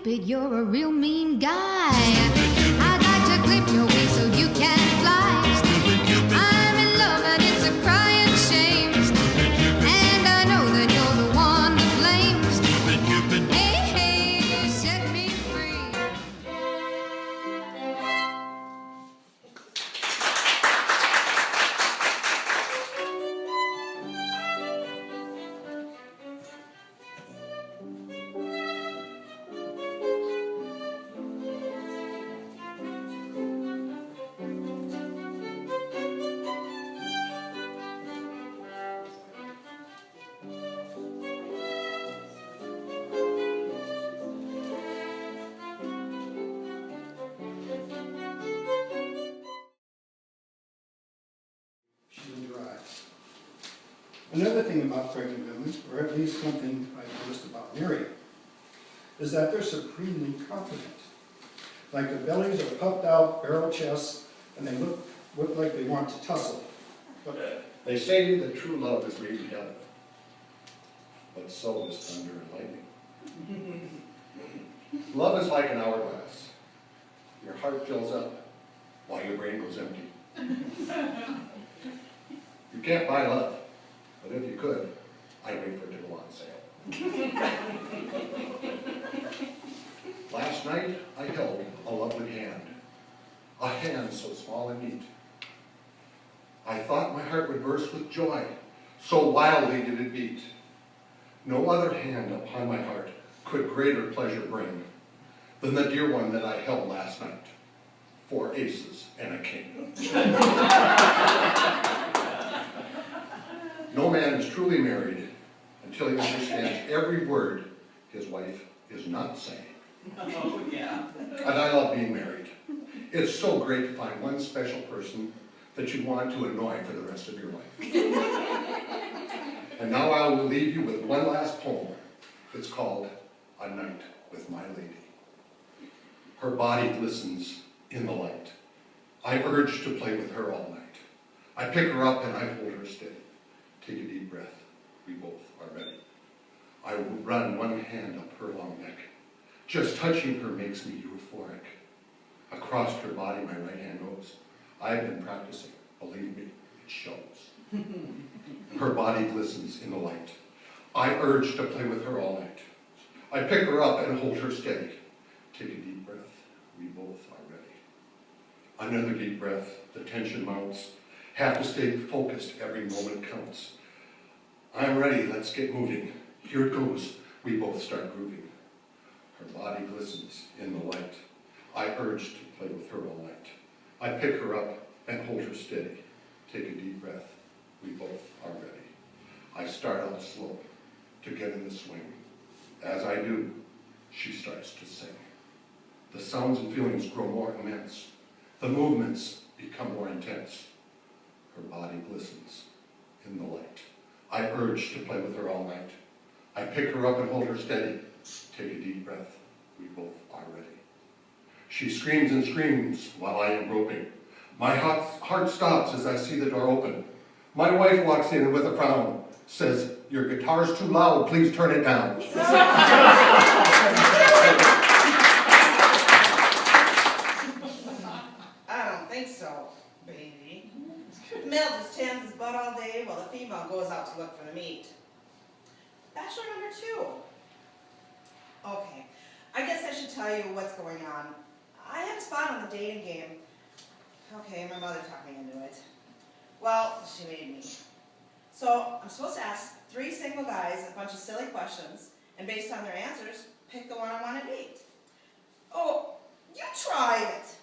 stupid, you're a real mean guy. I'd like to clip your wings so you can fly. I'm in love and it's a crying shame. And I know that you're the one to blame. Hey, hey, set me free. Another thing about pregnant women, or at least something I noticed about Mary, is that they're supremely confident. Like their bellies are puffed out, barrel chests, and they look like they want to tussle. But they say that true love is made in heaven, but so is thunder and lightning. Love is like an hourglass. Your heart fills up while your brain goes empty. You can't buy love. But if you could, I'd wait for it to go on sale. Last night, I held a lovely hand. A hand so small and neat. I thought my heart would burst with joy, so wildly did it beat. No other hand upon my heart could greater pleasure bring than the dear one that I held last night. 4 aces and a king. No man is truly married until he understands every word his wife is not saying. Oh, yeah. And I love being married. It's so great to find one special person that you want to annoy for the rest of your life. And now I will leave you with one last poem. It's called A Night with My Lady. Her body glistens in the light. I urge to play with her all night. I pick her up and I hold her steady. Take a deep breath. We both are ready. I will run one hand up her long neck. Just touching her makes me euphoric. Across her body my right hand goes. I've been practicing. Believe me, it shows. Her body glistens in the light. I urge to play with her all night. I pick her up and hold her steady. Take a deep breath. We both are ready. Another deep breath. The tension mounts. Have to stay focused. Every moment counts. I'm ready. Let's get moving. Here it goes. We both start grooving. Her body glistens in the light. I urge to play with her all night. I pick her up and hold her steady. Take a deep breath. We both are ready. I start out slow to get in the swing. As I do, she starts to sing. The sounds and feelings grow more immense. The movements become more intense. Her body glistens in the light. I urge to play with her all night. I pick her up and hold her steady. Take a deep breath. We both are ready. She screams and screams while I am groping. My heart stops as I see the door open. My wife walks in with a frown, says, "Your guitar's too loud, please turn it down." I don't think so, baby. The male just tans his butt all day while the female goes out to look for the meat. Bachelor number 2. Okay, I guess I should tell you what's going on. I have a spot on the dating game. Okay, my mother talked me into it. Well, she made me. So I'm supposed to ask 3 single guys a bunch of silly questions, and based on their answers, pick the one I want to date. Oh, you try it.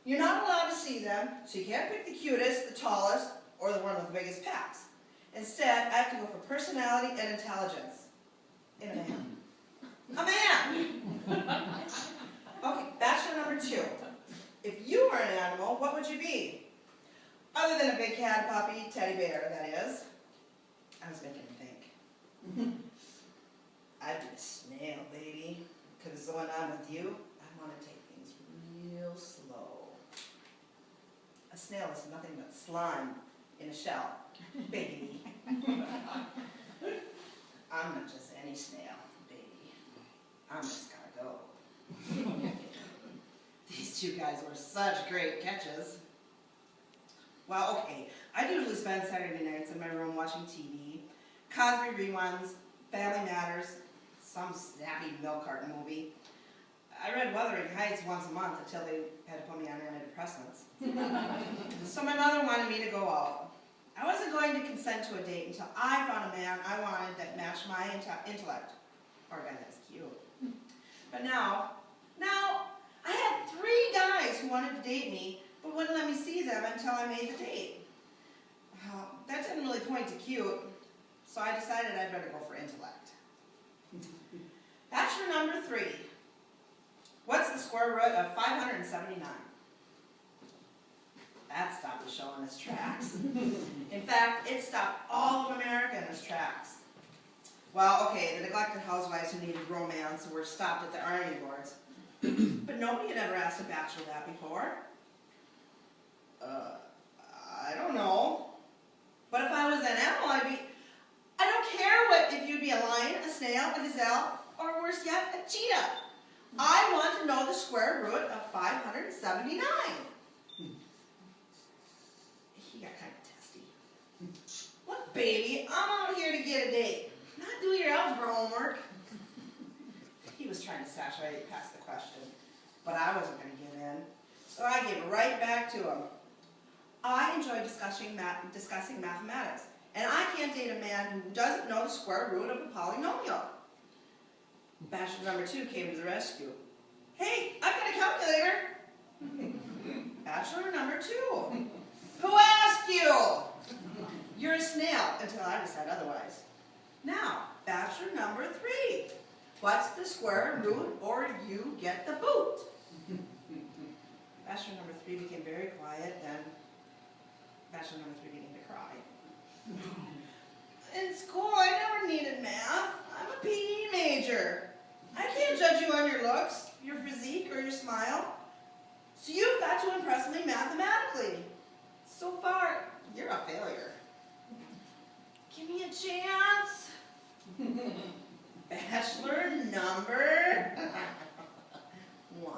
You're not allowed to see them, so you can't pick the cutest, the tallest, or the one with the biggest pecs. Instead, I have to go for personality and intelligence. In a man. A man! Okay, bachelor number 2. If you were an animal, what would you be? Other than a big cat, puppy, teddy bear, that is. I was making him think. I'd be a snail, baby. Because going on with you, I want to take things real slow. A snail is nothing but slime in a shell, baby. I'm not just any snail, baby. I'm just gotta go. These two guys were such great catches. Well, okay, I usually spend Saturday nights in my room watching TV, Cosby reruns, Family Matters, some snappy milk carton movie. I read Wuthering Heights once a month until they had to put me on antidepressants. So my mother wanted me to go out. I wasn't going to consent to a date until I found a man I wanted that matched my intellect, or a guy that's cute. But now, I had 3 guys who wanted to date me, but wouldn't let me see them until I made the date. That didn't really point to cute, so I decided I'd better go for intellect. Bachelor number 3. What's the square root of 579? That stopped the show in its tracks. In fact, it stopped all of America in its tracks. Well, okay, the neglected housewives who needed romance were stopped at the Army Awards. But nobody had ever asked a bachelor that before. I don't know. But if I was an animal, I don't care if you'd be a lion, a snail, a gazelle, or worse yet, a cheetah. I want to know the square root of 579. He got kind of testy. Look, baby, I'm out here to get a date, not do your algebra homework. He was trying to sash right past the question, but I wasn't going to give in, so I gave it right back to him. I enjoy discussing mathematics, and I can't date a man who doesn't know the square root of a polynomial. Bachelor number 2 came to the rescue. Hey, I've got a calculator. Bachelor number 2. Who asked you? You're a snail until I decide otherwise. Now, bachelor number 3. What's the square root or you get the boot? Bachelor number 3 became very quiet, then bachelor number 3 began to cry. In school, I never needed math. I'm a PE major. I can't judge you on your looks, your physique, or your smile. So you've got to impress me mathematically. So far, you're a failure. Give me a chance. Bachelor number 1.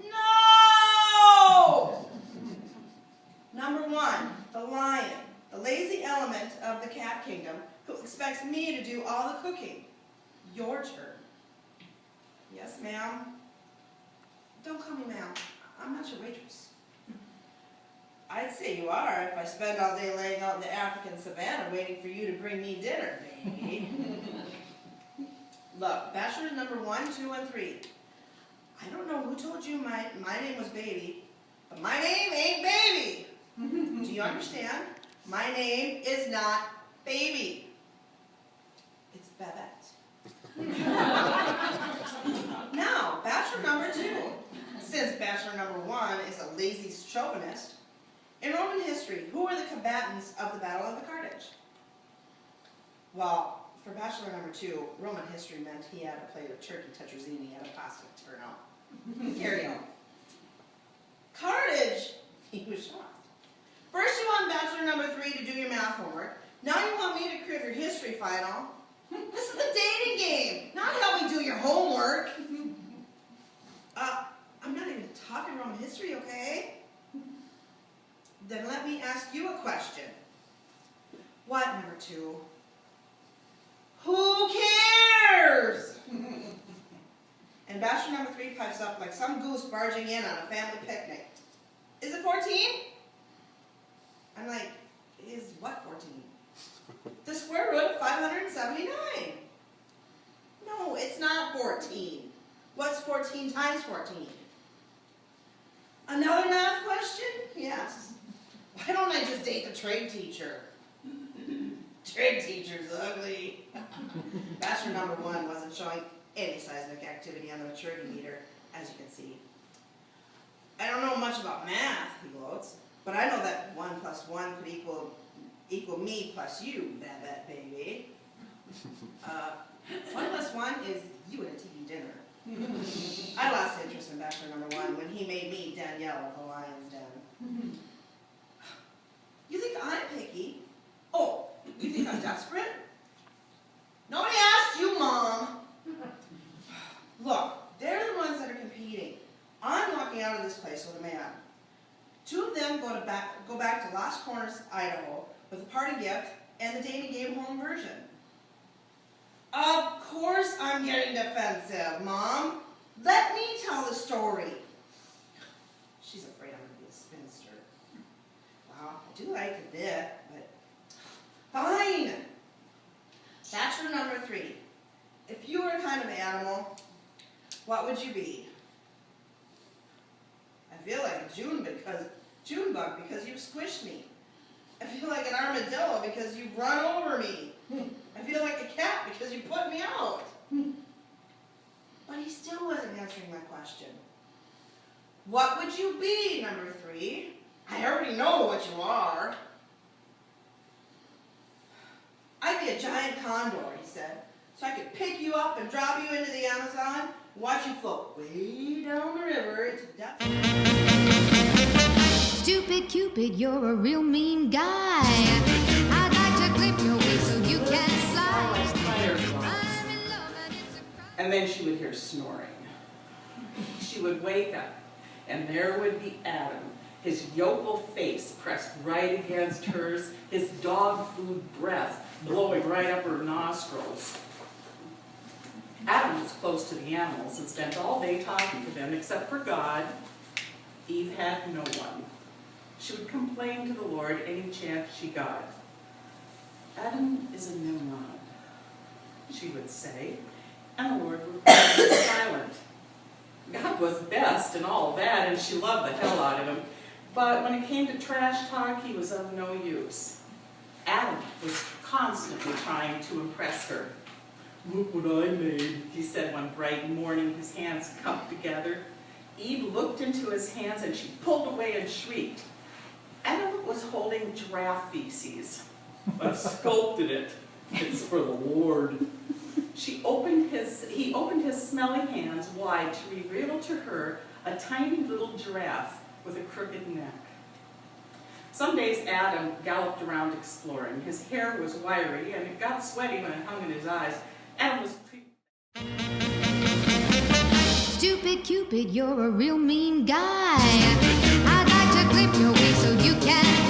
No! Number 1, the lion, the lazy element of the cat kingdom, who expects me to do all the cooking. Your turn. Yes, ma'am. Don't call me ma'am. I'm not your waitress. I'd say you are if I spend all day laying out in the African savannah waiting for you to bring me dinner, baby. Look, bachelors number 1, 2, and 3. I don't know who told you my name was Baby, but my name ain't Baby. Do you understand? My name is not Baby. It's Babette. Now, bachelor number 2. Since bachelor number 1 is a lazy chauvinist, in Roman history, who were the combatants of the Battle of the Carthage? Well, for bachelor number 2, Roman history meant he had a plate of turkey tetrazzini at a pasta turnout. Carry on. Carthage, he was shocked. First you want bachelor number 3 to do your math homework. Now you want me to crib your history final. This is the dating game, not help me do your homework. I'm not even talking Roman history, okay? Then let me ask you a question. What, number 2? Who cares? And bachelor number 3 pipes up like some goose barging in on a family picnic. Is it 14? I'm like, is what 14? The square root of 579. No, it's not 14. What's 14 times 14? Another math question? Yes. Why don't I just date the trade teacher? Trade teacher's ugly. Bachelor number 1 wasn't showing any seismic activity on the maturity meter, as you can see. I don't know much about math, he gloats, but I know that 1 plus 1 could equal me plus you, Babette, baby. 1 plus 1 is you at a TV dinner. I lost interest in bachelor number 1 when he made me Danielle of the Lion's Den. You think I'm picky? Oh, you think I'm desperate? Nobody asked you, Mom. Look, they're the go back to Lost Corners, Idaho, with a party gift and the Danny Game Home version. Of course I'm getting defensive, Mom. Let me tell the story. She's afraid I'm going to be a spinster. Well, I do like it a bit, but fine. Bachelor number 3. If you were a kind of animal, what would you be? I feel like a June bug because you squished me. I feel like an armadillo because you run over me. I feel like a cat because you put me out. But he still wasn't answering my question. What would you be, number 3? I already know what you are. I'd be a giant condor, he said, so I could pick you up and drop you into the Amazon, watch you float way down the river into depth. Stupid Cupid, you're a real mean guy. I'd like to clip your wings so you can fly. I'm in love and it's a crime. And then she would hear snoring. She would wake up, and there would be Adam, his yokel face pressed right against hers, his dog food breath blowing right up her nostrils. Adam was close to the animals and spent all day talking to them, except for God. Eve had no one. She would complain to the Lord any chance she got. Adam is a Nimrod, she would say, and the Lord would be silent. God was best and all that, and she loved the hell out of him. But when it came to trash talk, he was of no use. Adam was constantly trying to impress her. Look what I made, he said one bright morning, his hands cupped together. Eve looked into his hands and she pulled away and shrieked. Adam was holding giraffe feces. I've sculpted it. It's for the Lord. He opened his smelly hands wide to reveal to her a tiny little giraffe with a crooked neck. Some days Adam galloped around exploring. His hair was wiry and it got sweaty when it hung in his eyes. Adam was Stupid Cupid, you're a real mean guy. I'd like to clip your wings so you can